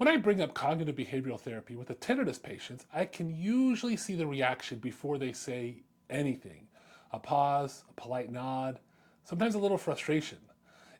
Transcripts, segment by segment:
When I bring up cognitive behavioral therapy with a tinnitus patient, I can usually see the reaction before they say anything. A pause, a polite nod, sometimes a little frustration.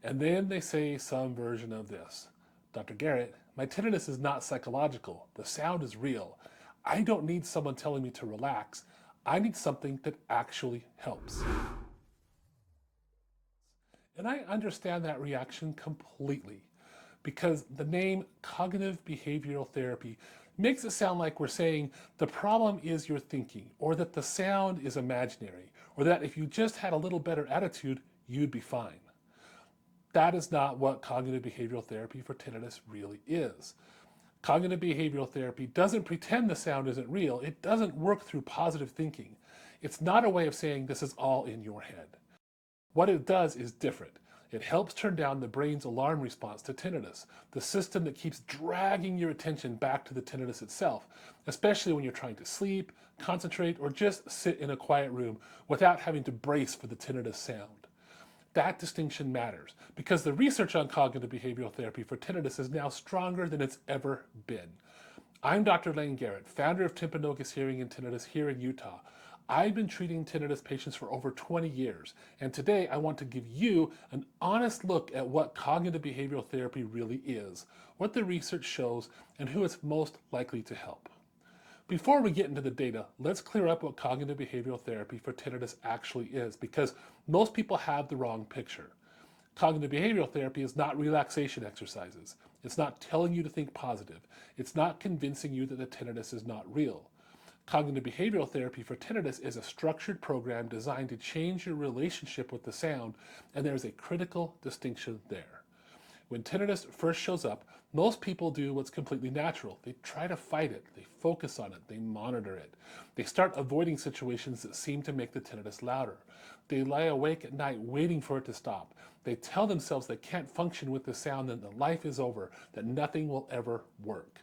And then they say some version of this. Dr. Garrett, my tinnitus is not psychological. The sound is real. I don't need someone telling me to relax. I need something that actually helps. And I understand that reaction completely because the name cognitive behavioral therapy makes it sound like we're saying the problem is your thinking, or that the sound is imaginary, or that if you just had a little better attitude, you'd be fine. That is not what cognitive behavioral therapy for tinnitus really is. Cognitive behavioral therapy doesn't pretend the sound isn't real. It doesn't work through positive thinking. It's not a way of saying this is all in your head. What it does is different. It helps turn down the brain's alarm response to tinnitus, the system that keeps dragging your attention back to the tinnitus itself, especially when you're trying to sleep, concentrate, or just sit in a quiet room without having to brace for the tinnitus sound. That distinction matters because the research on cognitive behavioral therapy for tinnitus is now stronger than it's ever been. I'm Dr. Layne Garrett, founder of Timpanogos Hearing and Tinnitus here in Utah. I've been treating tinnitus patients for over 20 years, and today I want to give you an honest look at what cognitive behavioral therapy really is, what the research shows, and who it's most likely to help. Before we get into the data, let's clear up what cognitive behavioral therapy for tinnitus actually is, because most people have the wrong picture. Cognitive behavioral therapy is not relaxation exercises. It's not telling you to think positive. It's not convincing you that the tinnitus is not real. Cognitive behavioral therapy for tinnitus is a structured program designed to change your relationship with the sound, and there's a critical distinction there. When tinnitus first shows up, most people do what's completely natural. They try to fight it, they focus on it, they monitor it. They start avoiding situations that seem to make the tinnitus louder. They lie awake at night waiting for it to stop. They tell themselves they can't function with the sound, that life is over, that nothing will ever work.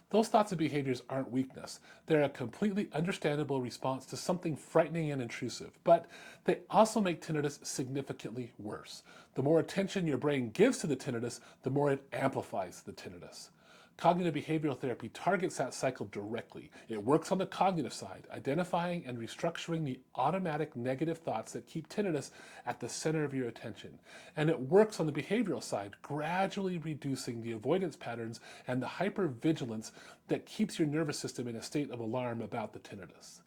Those thoughts and behaviors aren't weakness. They're a completely understandable response to something frightening and intrusive, but they also make tinnitus significantly worse. The more attention your brain gives to the tinnitus, the more it amplifies the tinnitus. Cognitive behavioral therapy targets that cycle directly. It works on the cognitive side, identifying and restructuring the automatic negative thoughts that keep tinnitus at the center of your attention. And it works on the behavioral side, gradually reducing the avoidance patterns and the hypervigilance that keeps your nervous system in a state of alarm about the tinnitus.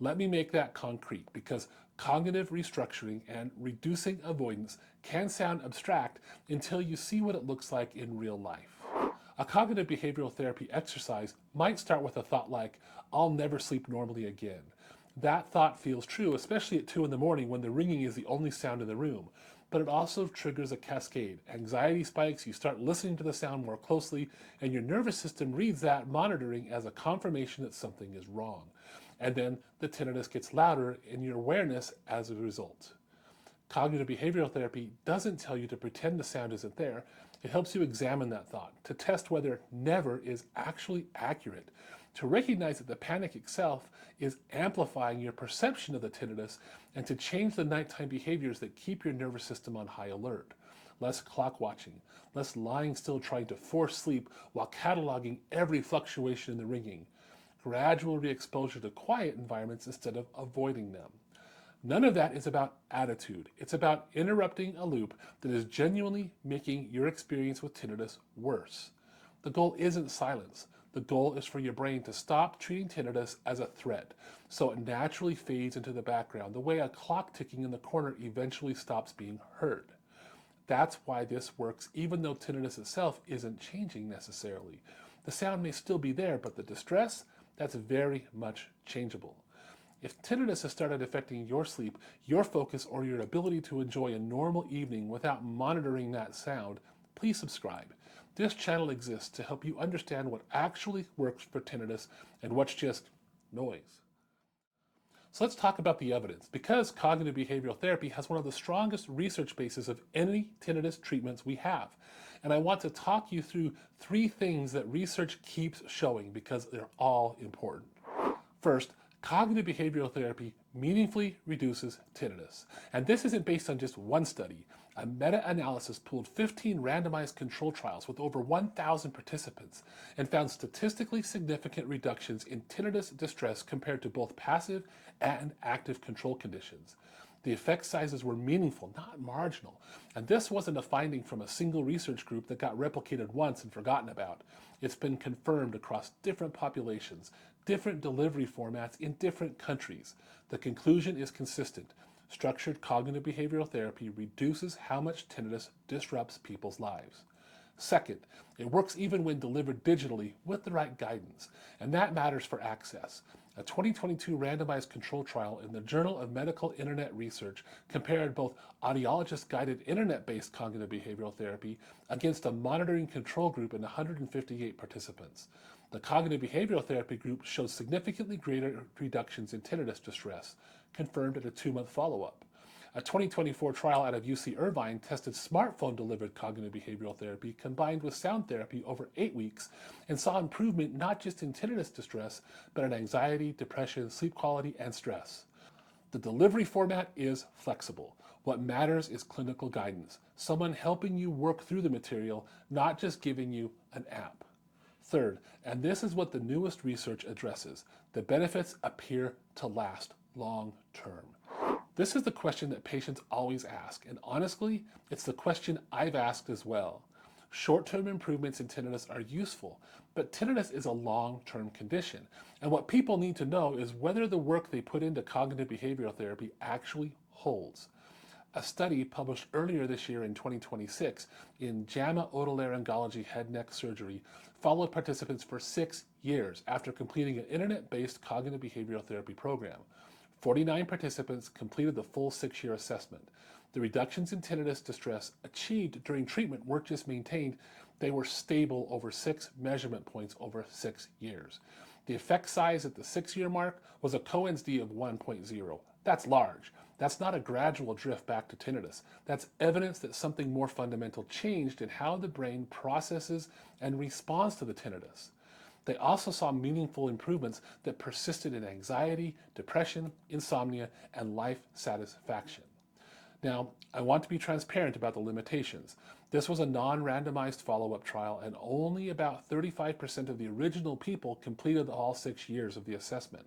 Let me make that concrete, because cognitive restructuring and reducing avoidance can sound abstract until you see what it looks like in real life. A cognitive behavioral therapy exercise might start with a thought like, I'll never sleep normally again. That thought feels true, especially at 2 in the morning when the ringing is the only sound in the room. But it also triggers a cascade. Anxiety spikes, you start listening to the sound more closely, and your nervous system reads that monitoring as a confirmation that something is wrong. And then the tinnitus gets louder in your awareness as a result. Cognitive behavioral therapy doesn't tell you to pretend the sound isn't there. It helps you examine that thought, to test whether never is actually accurate, to recognize that the panic itself is amplifying your perception of the tinnitus, and to change the nighttime behaviors that keep your nervous system on high alert. Less clock watching, less lying still trying to force sleep while cataloging every fluctuation in the ringing. Gradual re-exposure to quiet environments instead of avoiding them. None of that is about attitude. It's about interrupting a loop that is genuinely making your experience with tinnitus worse. The goal isn't silence. The goal is for your brain to stop treating tinnitus as a threat, so it naturally fades into the background, the way a clock ticking in the corner eventually stops being heard. That's why this works even though tinnitus itself isn't changing necessarily. The sound may still be there, but the distress, that's very much changeable. If tinnitus has started affecting your sleep, your focus, or your ability to enjoy a normal evening without monitoring that sound, please subscribe. This channel exists to help you understand what actually works for tinnitus and what's just noise. So let's talk about the evidence. Because cognitive behavioral therapy has one of the strongest research bases of any tinnitus treatments we have. And I want to talk you through 3 things that research keeps showing because they're all important. First, cognitive behavioral therapy meaningfully reduces tinnitus. And this isn't based on just one study. A meta-analysis pooled 15 randomized control trials with over 1,000 participants and found statistically significant reductions in tinnitus distress compared to both passive and active control conditions. The effect sizes were meaningful, not marginal, and this wasn't a finding from a single research group that got replicated once and forgotten about. It's been confirmed across different populations, different delivery formats in different countries. The conclusion is consistent. Structured cognitive behavioral therapy reduces how much tinnitus disrupts people's lives. Second, it works even when delivered digitally with the right guidance, and that matters for access. A 2022 randomized control trial in the Journal of Medical Internet Research compared both audiologist-guided internet-based cognitive behavioral therapy against a monitoring control group in 158 participants. The cognitive behavioral therapy group showed significantly greater reductions in tinnitus distress, confirmed at a 2-month follow-up. A 2024 trial out of UC Irvine tested smartphone-delivered cognitive behavioral therapy combined with sound therapy over 8 weeks and saw improvement not just in tinnitus distress, but in anxiety, depression, sleep quality, and stress. The delivery format is flexible. What matters is clinical guidance, someone helping you work through the material, not just giving you an app. Third, and this is what the newest research addresses, the benefits appear to last long term. This is the question that patients always ask, and honestly, it's the question I've asked as well. Short-term improvements in tinnitus are useful, but tinnitus is a long-term condition, and what people need to know is whether the work they put into cognitive behavioral therapy actually holds. A study published earlier this year in 2026 in JAMA Otolaryngology Head Neck Surgery followed participants for 6 years after completing an internet-based cognitive behavioral therapy program. 49 participants completed the full 6-year assessment. The reductions in tinnitus distress achieved during treatment weren't just maintained, they were stable over 6 measurement points over 6 years. The effect size at the 6-year mark was a Cohen's d of 1.0. That's large. That's not a gradual drift back to tinnitus. That's evidence that something more fundamental changed in how the brain processes and responds to the tinnitus. They also saw meaningful improvements that persisted in anxiety, depression, insomnia, and life satisfaction. Now, I want to be transparent about the limitations. This was a non-randomized follow-up trial, and only about 35% of the original people completed all 6 years of the assessment.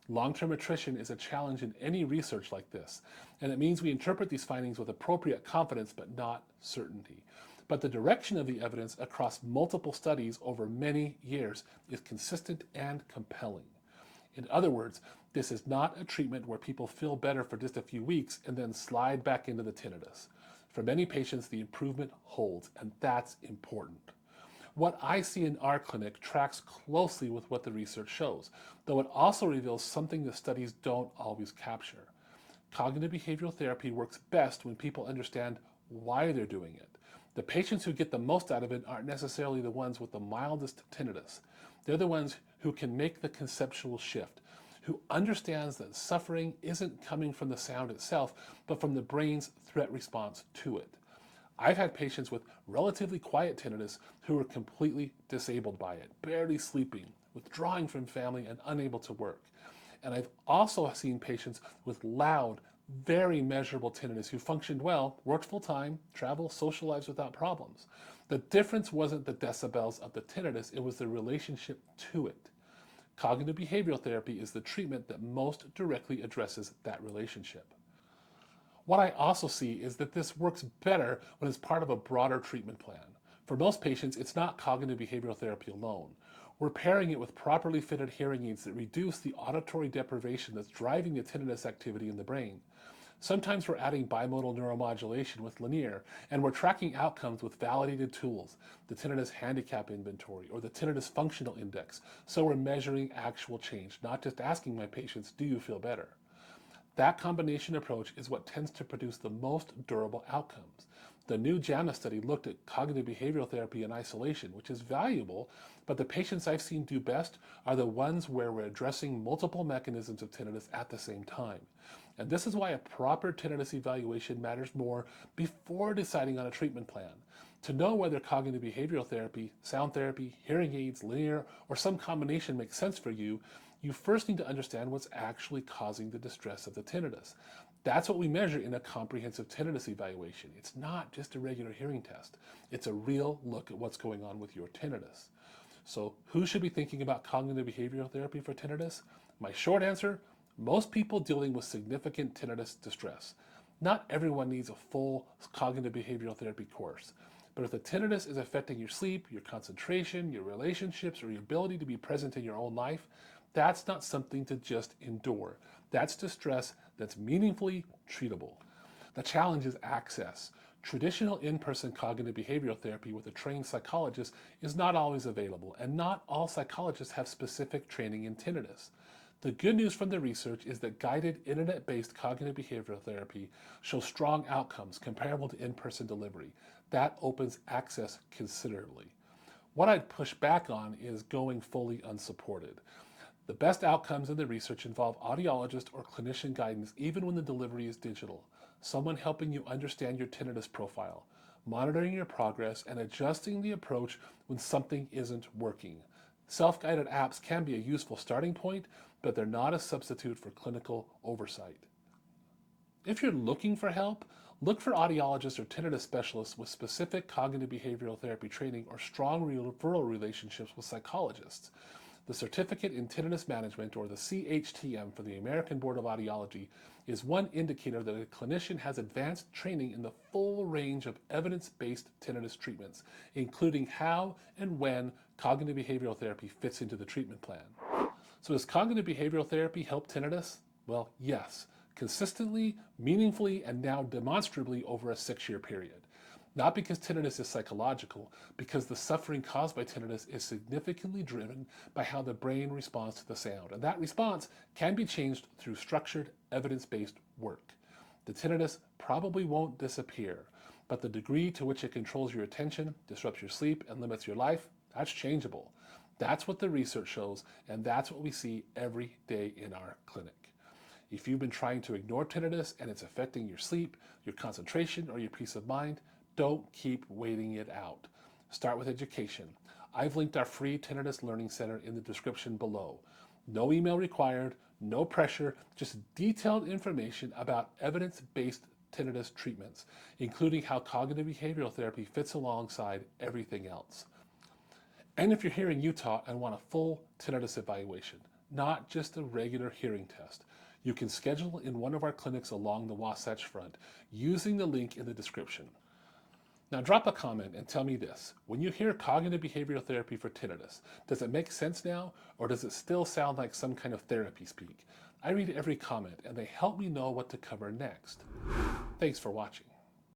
Long-term attrition is a challenge in any research like this, and it means we interpret these findings with appropriate confidence but not certainty. But the direction of the evidence across multiple studies over many years is consistent and compelling. In other words, this is not a treatment where people feel better for just a few weeks and then slide back into the tinnitus. For many patients, the improvement holds, and that's important. What I see in our clinic tracks closely with what the research shows, though it also reveals something the studies don't always capture. Cognitive behavioral therapy works best when people understand why they're doing it. The patients who get the most out of it aren't necessarily the ones with the mildest tinnitus. They're the ones who can make the conceptual shift, who understands that suffering isn't coming from the sound itself, but from the brain's threat response to it. I've had patients with relatively quiet tinnitus who were completely disabled by it, barely sleeping, withdrawing from family, and unable to work. And I've also seen patients with loud, very measurable tinnitus who functioned well, worked full-time, traveled, social lives without problems. The difference wasn't the decibels of the tinnitus, it was the relationship to it. Cognitive behavioral therapy is the treatment that most directly addresses that relationship. What I also see is that this works better when it's part of a broader treatment plan. For most patients, it's not cognitive behavioral therapy alone. We're pairing it with properly fitted hearing aids that reduce the auditory deprivation that's driving the tinnitus activity in the brain. Sometimes we're adding bimodal neuromodulation with linear, and we're tracking outcomes with validated tools, the Tinnitus Handicap Inventory or the Tinnitus Functional Index, so we're measuring actual change, not just asking my patients, do you feel better? That combination approach is what tends to produce the most durable outcomes. The new JAMA study looked at cognitive behavioral therapy in isolation, which is valuable, but the patients I've seen do best are the ones where we're addressing multiple mechanisms of tinnitus at the same time. And this is why a proper tinnitus evaluation matters more before deciding on a treatment plan. To know whether cognitive behavioral therapy, sound therapy, hearing aids, linear, or some combination makes sense for you, you first need to understand what's actually causing the distress of the tinnitus. That's what we measure in a comprehensive tinnitus evaluation. It's not just a regular hearing test. It's a real look at what's going on with your tinnitus. So who should be thinking about cognitive behavioral therapy for tinnitus? My short answer, most people dealing with significant tinnitus distress. Not everyone needs a full cognitive behavioral therapy course. But if the tinnitus is affecting your sleep, your concentration, your relationships, or your ability to be present in your own life, that's not something to just endure. That's distress that's meaningfully treatable. The challenge is access. Traditional in-person cognitive behavioral therapy with a trained psychologist is not always available, and not all psychologists have specific training in tinnitus. The good news from the research is that guided internet-based cognitive behavioral therapy shows strong outcomes comparable to in-person delivery. That opens access considerably. What I'd push back on is going fully unsupported. The best outcomes in the research involve audiologist or clinician guidance even when the delivery is digital, someone helping you understand your tinnitus profile, monitoring your progress, and adjusting the approach when something isn't working. Self-guided apps can be a useful starting point, but they're not a substitute for clinical oversight. If you're looking for help, look for audiologists or tinnitus specialists with specific cognitive behavioral therapy training or strong referral relationships with psychologists. The Certificate in Tinnitus Management, or the CHTM for the American Board of Audiology, is one indicator that a clinician has advanced training in the full range of evidence-based tinnitus treatments, including how and when cognitive behavioral therapy fits into the treatment plan. So does cognitive behavioral therapy help tinnitus? Well, yes, consistently, meaningfully, and now demonstrably over a 6-year period. Not because tinnitus is psychological, because the suffering caused by tinnitus is significantly driven by how the brain responds to the sound. And that response can be changed through structured, evidence-based work. The tinnitus probably won't disappear, but the degree to which it controls your attention, disrupts your sleep, and limits your life, that's changeable. That's what the research shows, and that's what we see every day in our clinic. If you've been trying to ignore tinnitus and it's affecting your sleep, your concentration, or your peace of mind, don't keep waiting it out. Start with education. I've linked our free Tinnitus Learning Center in the description below. No email required, no pressure, just detailed information about evidence-based tinnitus treatments, including how cognitive behavioral therapy fits alongside everything else. And if you're here in Utah and want a full tinnitus evaluation, not just a regular hearing test, you can schedule in one of our clinics along the Wasatch Front using the link in the description. Now drop a comment and tell me this. When you hear cognitive behavioral therapy for tinnitus, does it make sense now, or does it still sound like some kind of therapy speak? I read every comment and they help me know what to cover next. Thanks for watching.